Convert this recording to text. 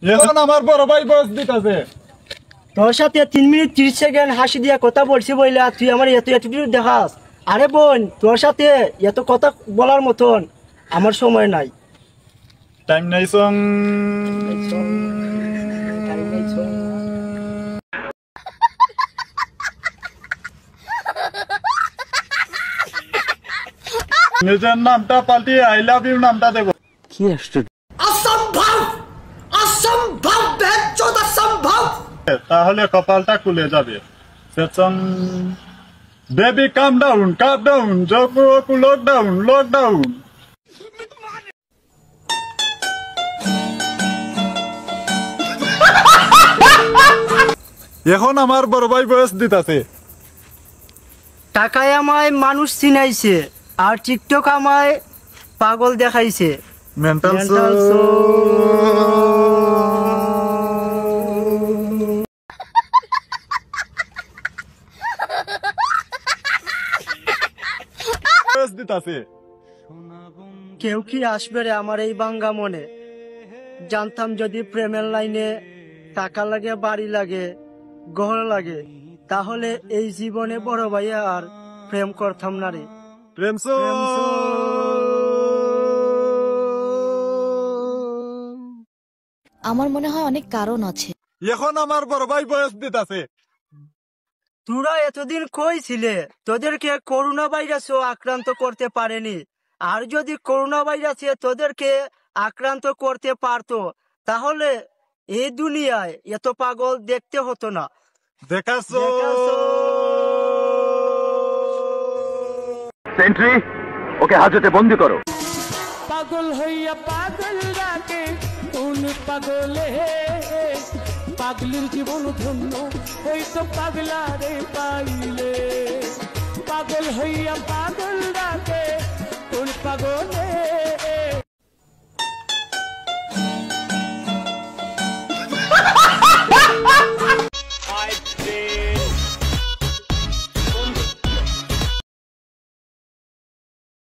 এখন আমার বড় ভাই বয়স দিতেছে। তোর সাথে 3 মিনিট 30 সেকেন্ড হাসি দিয়া কথা বলছি বইলা তুই আমার এত অ্যাটিটিউড দেখাস। আরে বোন, তোর সাথে এত কথা বলার মতন আমার সময় নাই। টাইম নাই সং। নিজের নামটা পাল্টিয়ে আই লাভ ইউ নামটা দেব। কি অসম্ভব, অসম্ভব, বেচোদ অসম্ভব। তাহলে কপালটা খুলে যাবে। সেচং বেবি কাম ডাউন জগু লকডাউন। এখন আমার বড় ভাই বয়স দিতেছে। টাকায় আমায় মানুষ চিনাইছে আর টিকটক আমায় পাগল দেখাইছে। মেন্টাল বয়স দিতেছে। কেউ কি আসবে রে আমার এই বাঙ্গা মনে? জানতাম যদি প্রেমের লাইনে টাকা লাগে, বাড়ি লাগে, গহনা লাগে, তাহলে এই জীবনে বড় ভাইয়া আর প্রেম করতাম না রে। আমার মনে হয় অনেক কারণ আছে। এখন আমার বড় ভাই বয়স দিতেছে। তোরা এতদিন কই ছিলে? তোদেরকে করোনা ভাইরাসও আক্রান্ত করতে পারেনি। আর যদি করোনা ভাইরাসে তোদেরকে আক্রান্ত করতে পারতো তাহলে এই দুনিয়ায় এত পাগল দেখতে হতো না। দেখাছো সেন্ট্রি, ওকে হাজতে বন্দি করো। পাগল হইয়া পাগল ডাকে কোন পাগলে, পাগলির জীবন ধন্য হইতো পাগলারে পাইলে। পাগল হইয়া পাগল ডাকে কোন পাগলে,